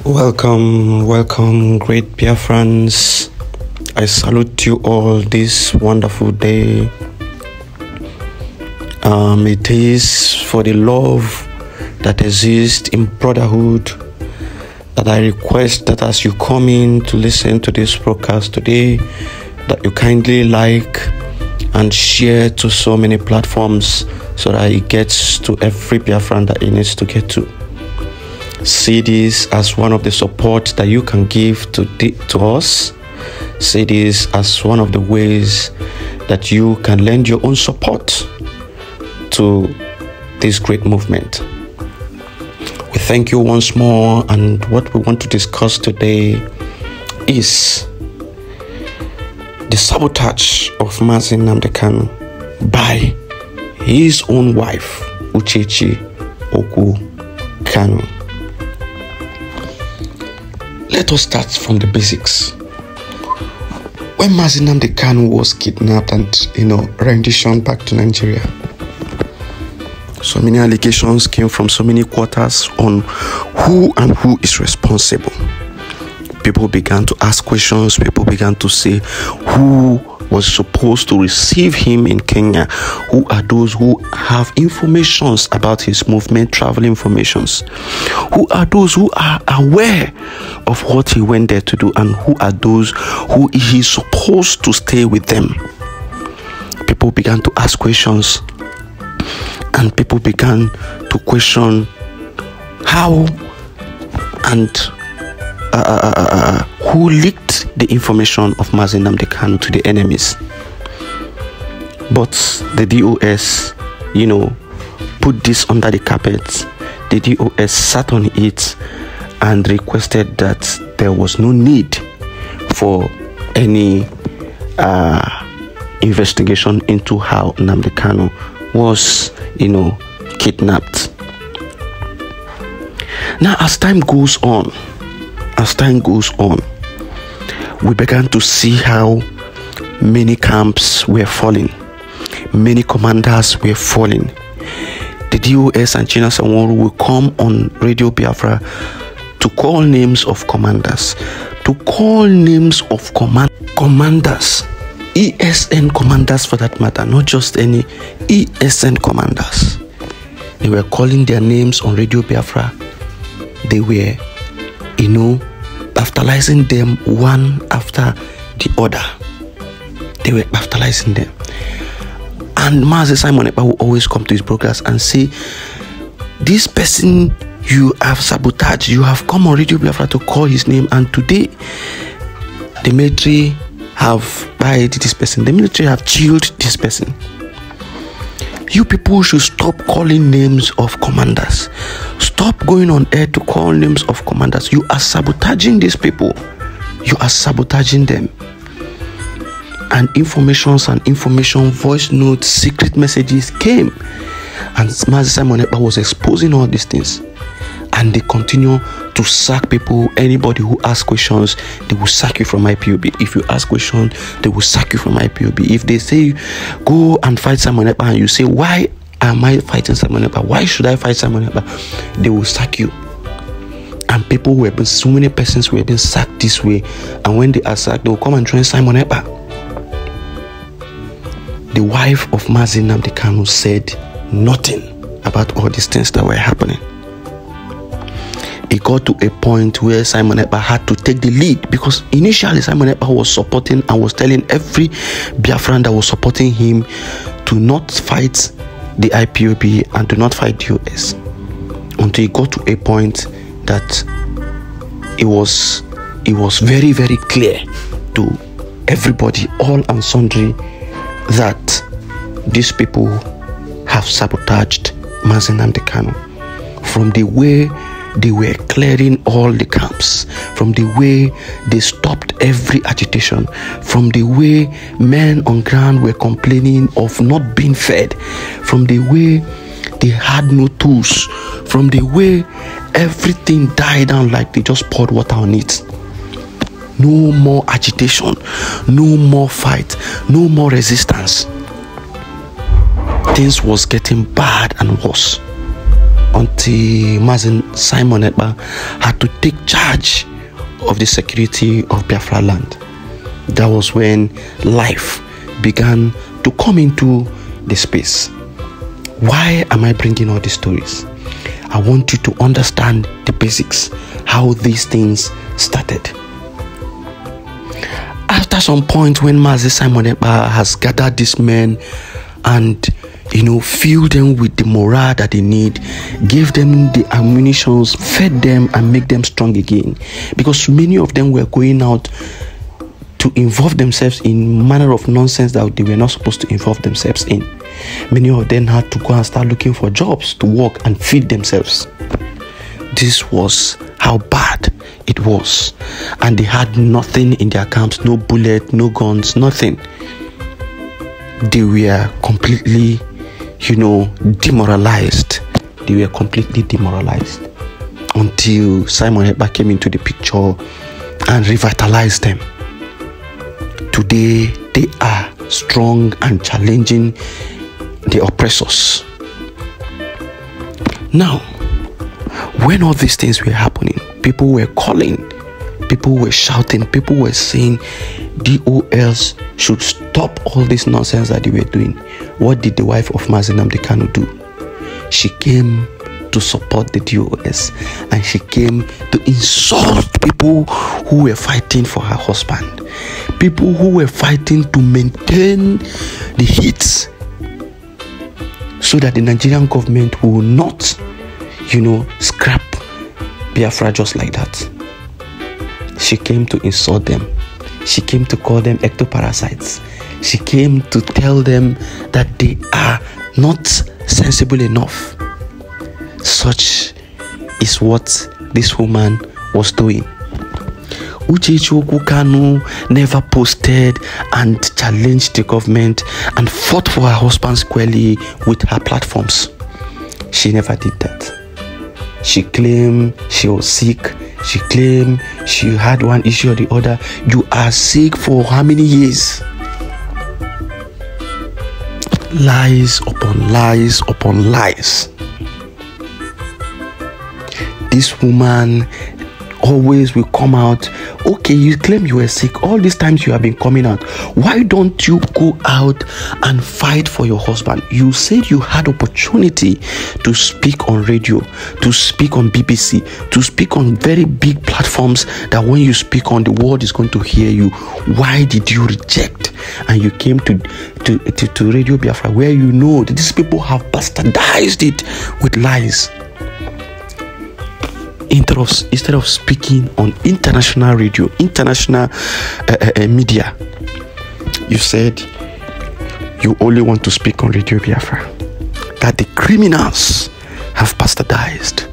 Welcome, great Biafrans. I salute you all this wonderful day. It is for the love that exists in brotherhood that I request that as you come in to listen to this broadcast today, that you kindly like and share to so many platforms so that it gets to every Biafran that it needs to get to. See this as one of the support that you can give to us. See this as one of the ways that you can lend your own support to this great movement. We thank you once more, and what we want to discuss today is the sabotage of Mazi Nnamdi Kanu by his own wife, Uchechi Okwu Kanu. Let us start from the basics. When Mazi Nnamdi Kanu was kidnapped and, renditioned back to Nigeria, so many allegations came from so many quarters on who is responsible. People began to ask questions. People began to say, who was supposed to receive him in Kenya? Who are those who have informations about his movement, travel informations? Who are those who are aware of what he went there to do? And who are those who he's supposed to stay with them? People began to ask questions, and people began to question how and who leaked the information of Mazi Nnamdi Kanu to the enemies. But the DOS, put this under the carpet. The DOS sat on it and requested that there was no need for any investigation into how Nnamdi Kanu was, kidnapped. Now, as time goes on, we began to see how many camps were falling, many commanders were falling. The DOS and China Sanwo will come on Radio Biafra to call names of commanders, commanders, ESN commanders for that matter, not just any ESN commanders. They were calling their names on Radio Biafra. They were, baptizing them one after the other. They were baptizing them. And Mazi Simon Ekpa will always come to his broadcast and say, this person you have sabotaged, you have come on Radio Biafra to call his name, and today the military have buried this person. The military have killed this person. You people should stop calling names of commanders. Stop going on air to call names of commanders. You are sabotaging these people. You are sabotaging them. And information, voice notes, secret messages came. And Mazi Simon Ekpa was exposing all these things. And they continue to sack people. Anybody who asks questions, they will sack you from IPOB. If you ask questions, they will sack you from IPOB. If they say, go and fight Simon Ekpa, and you say, why am I fighting Simon Ekpa? Why should I fight Simon Ekpa? They will sack you. And people who have been, so many persons who have been sacked this way, and when they are sacked, they will come and join Simon Ekpa. The wife of Mazi Nnamdi Kanu said nothing about all these things that were happening. It got to a point where Simon Ekpa had to take the lead, because initially Simon Ekpa was supporting and was telling every Biafran that was supporting him to not fight the IPOB and to not fight the US, until it got to a point that it was very, very clear to everybody, all and sundry, that these people have sabotaged Mazi Nnamdi Kanu. From the way they were clearing all the camps, from the way they stopped every agitation, from the way men on ground were complaining of not being fed, from the way they had no tools, from the way everything died down like they just poured water on it. No more agitation, no more fight, no more resistance. Things was getting bad and worse. until Mazi Simon Ekpa had to take charge of the security of Biafra land. That was when life began to come into the space. Why am I bringing all these stories? I want you to understand the basics, how these things started. After some point, when Mazi Simon Ekpa has gathered these men and fill them with the morale that they need, give them the ammunition, fed them and make them strong again, because many of them were going out to involve themselves in manner of nonsense that they were not supposed to involve themselves in. Many of them had to go and start looking for jobs to work and feed themselves. This was how bad it was, and they had nothing in their account, no bullet, no guns, nothing. They were completely demoralized. They were completely demoralized until Simon Ekpa came into the picture and revitalized them. Today, they are strong and challenging the oppressors. Now, when all these things were happening, people were calling, people were shouting, people were saying DOLs should stop all this nonsense that they were doing. What did the wife of Mazi Nnamdi Kanu do? She came to support the DOS, and she came to insult people who were fighting for her husband, people who were fighting to maintain the heat so that the Nigerian government will not, scrap Biafra just like that. She came to insult them. She came to call them ectoparasites. She came to tell them that they are not sensible enough. Such is what this woman was doing. Uchechi Kanu never posted and challenged the government and fought for her husband squarely with her platforms. She never did that. She claimed she was sick. She claimed she had one issue or the other. You are sick for how many years? Lies upon lies upon lies. This woman always will come out. Okay, you claim you were sick. All these times you have been coming out. Why don't you go out and fight for your husband? You said you had opportunity to speak on radio, to speak on BBC, to speak on very big platforms that when you speak on, the world is going to hear you. Why did you reject? And you came to Radio Biafra, where you know that these people have bastardized it with lies. Instead of speaking on international radio, international media, you said you only want to speak on Radio Biafra, that the criminals have bastardized.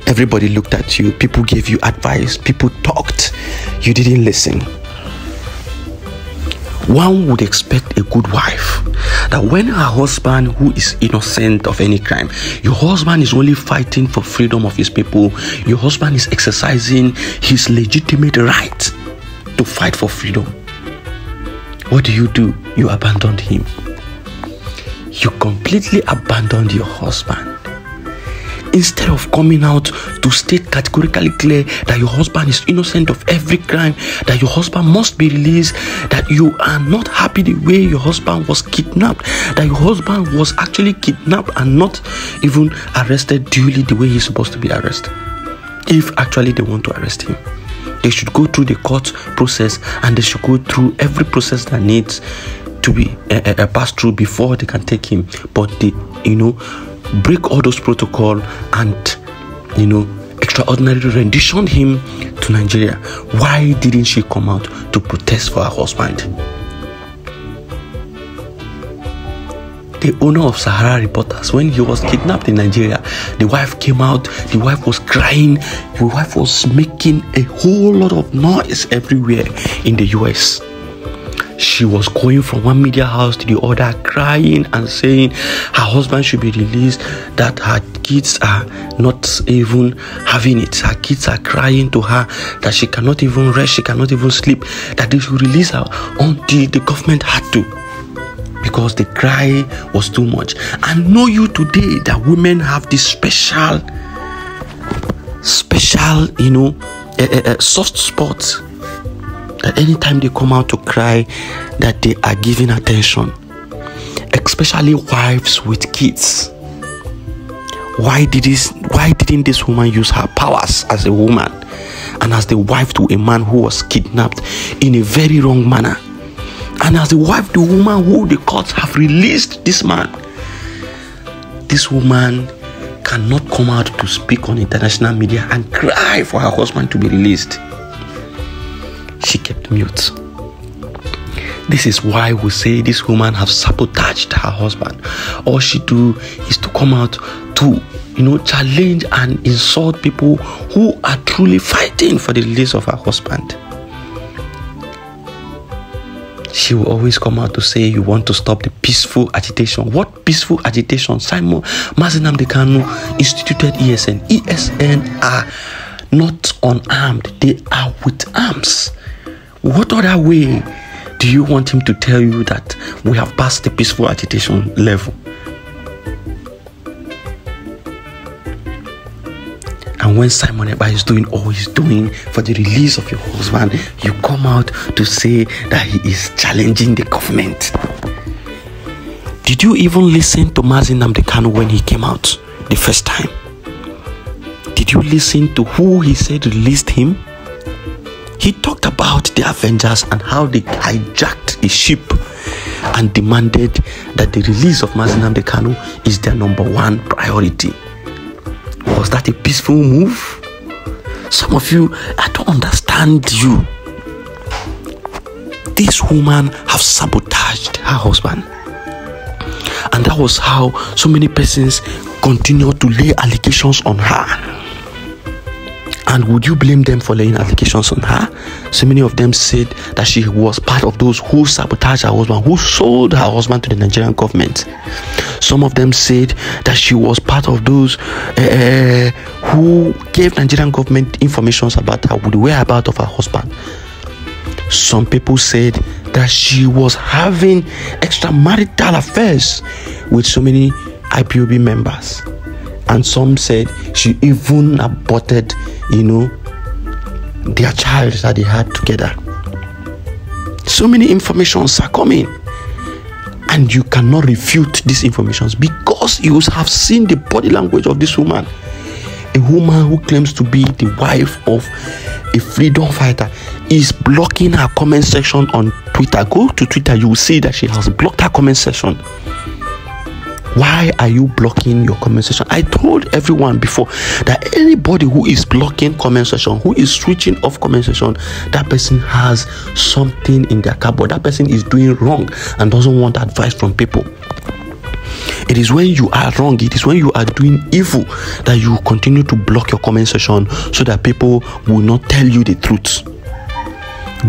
Everybody looked at you, people gave you advice, people talked, you didn't listen. One would expect a good wife that when her husband, who is innocent of any crime, your husband is only fighting for freedom of his people, your husband is exercising his legitimate right to fight for freedom. What do? You abandoned him. You completely abandoned your husband. Instead of coming out to state categorically clear that your husband is innocent of every crime, that your husband must be released, that you are not happy the way your husband was kidnapped, that your husband was actually kidnapped and not even arrested duly the way he's supposed to be arrested. If actually they want to arrest him, they should go through the court process, and they should go through every process that needs to be passed through before they can take him. But they, break all those protocol and extraordinarily rendition him to Nigeria. Why didn't she come out to protest for her husband? The owner of Sahara Reporters, when he was kidnapped in Nigeria, the wife came out, the wife was crying, the wife was making a whole lot of noise everywhere in the US. She was going from one media house to the other, crying and saying her husband should be released, that her kids are not even having it. Her kids are crying to her that she cannot even rest, she cannot even sleep, that they should release her until the government had to. because the cry was too much. And know you today that women have this special, soft spot, that anytime they come out to cry, that they are giving attention, especially wives with kids. Why didn't this woman use her powers as a woman and as the wife to a man who was kidnapped in a very wrong manner, and as the wife to a woman who the courts have released this man? This woman cannot come out to speak on international media and cry for her husband to be released. She kept mute. This is why we say this woman have sabotaged her husband. All she do is to come out to, challenge and insult people who are truly fighting for the release of her husband. She will always come out to say, you want to stop the peaceful agitation. What peaceful agitation? Mazi Nnamdi Kanu instituted ESN. ESN are not unarmed. They are with arms. What other way do you want him to tell you that we have passed the peaceful agitation level? And when Simon Ekpa is doing all he's doing for the release of your husband, you come out to say that he is challenging the government. Did you even listen to Mazi Nnamdi Kanu when he came out the first time? Did you listen to who he said released him? He talked about the Avengers and how they hijacked a ship and demanded that the release of Mazi Nnamdi Kanu is their number one priority. Was that a peaceful move? Some of you, I don't understand you. This woman have sabotaged her husband. And that was how so many persons continued to lay allegations on her. And would you blame them for laying allegations on her? So many of them said that she was part of those who sabotaged her husband, who sold her husband to the Nigerian government. Some of them said that she was part of those who gave Nigerian government information about her, the whereabouts of her husband. Some people said that she was having extramarital affairs with so many IPOB members. And some said she even aborted, their child that they had together. So many informations are coming. And you cannot refute these informations because you have seen the body language of this woman. A woman who claims to be the wife of a freedom fighter is blocking her comment section on Twitter. Go to Twitter, you will see that she has blocked her comment section. Why are you blocking your comment section? I told everyone before that anybody who is blocking comment section, who is switching off comment section, that person has something in their cupboard. That person is doing wrong and doesn't want advice from people. It is when you are wrong, it is when you are doing evil that you continue to block your comment section so that people will not tell you the truth.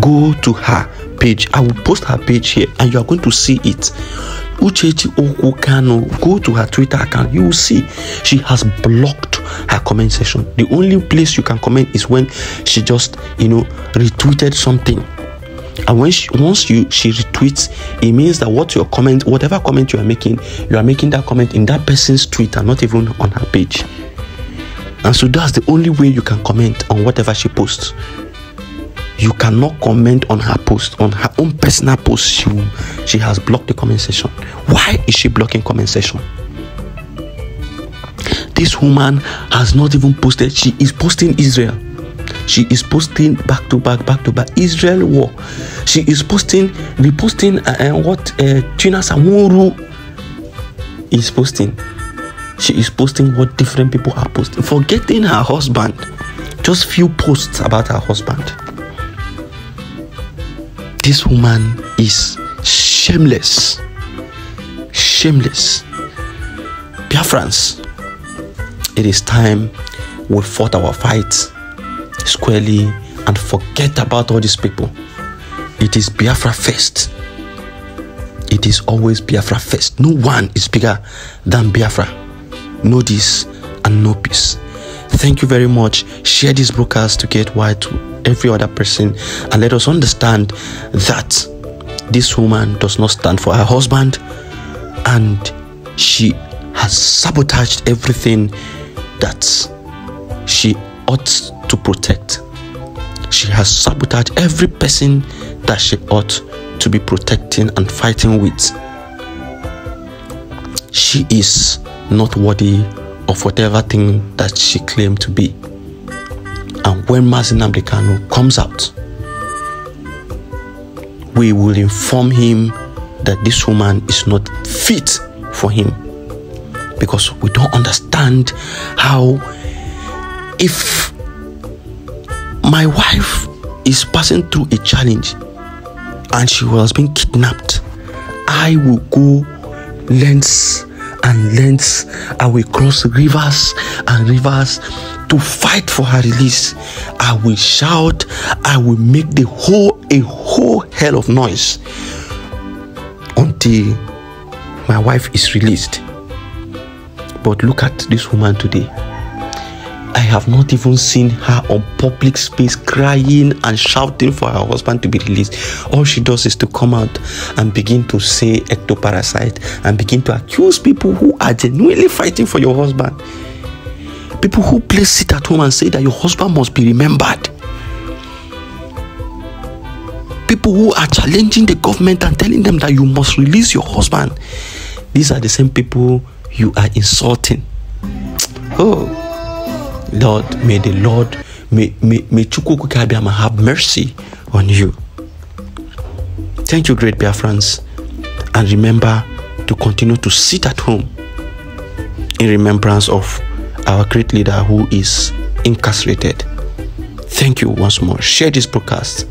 Go to her page. I will post her page here and you are going to see it. Uchechi Okwu Kanu. Go to her Twitter account. You will see she has blocked her comment section. The only place you can comment is when she just retweeted something. And when she retweets, it means that whatever comment you are making that comment in that person's Twitter, not even on her page. And so that's the only way you can comment on whatever she posts. You cannot comment on her post, on her own personal post. She has blocked the comment section. Why is she blocking comment section? This woman has not even posted. She is posting Israel. She is posting back to back Israel war. She is reposting what Tina Samuru is posting. She is posting what different people are posting, forgetting her husband. Just few posts about her husband. This woman is shameless. Shameless. Biafrans, it is time we fought our fights squarely and forget about all these people. It is Biafra first. It is always Biafra first. No one is bigger than Biafra. Know this and know peace. Thank you very much. Share this broadcast to get wide to every other person and let us understand that this woman does not stand for her husband, and she has sabotaged everything that she ought to protect. She has sabotaged every person that she ought to be protecting and fighting with. She is not worthy of whatever thing that she claimed to be. And when Mazi Nnamdi Kanu comes out, we will inform him that this woman is not fit for him, because we don't understand how, if my wife is passing through a challenge and she was being kidnapped, I will go lengths and lengths. I will cross rivers and rivers to fight for her release. I will shout. I will make a whole hell of noise until my wife is released. But look at this woman today. I have not even seen her on public space crying and shouting for her husband to be released. All she does is to come out and begin to say ectoparasite and begin to accuse people who are genuinely fighting for your husband. People who place it at home and say that your husband must be remembered. People who are challenging the government and telling them that you must release your husband. These are the same people you are insulting. Oh, Lord, may the Lord, may Chukwu Abiyama have mercy on you. Thank you, great Biafrans. And remember to continue to sit at home in remembrance of our great leader who is incarcerated. Thank you once more. Share this broadcast.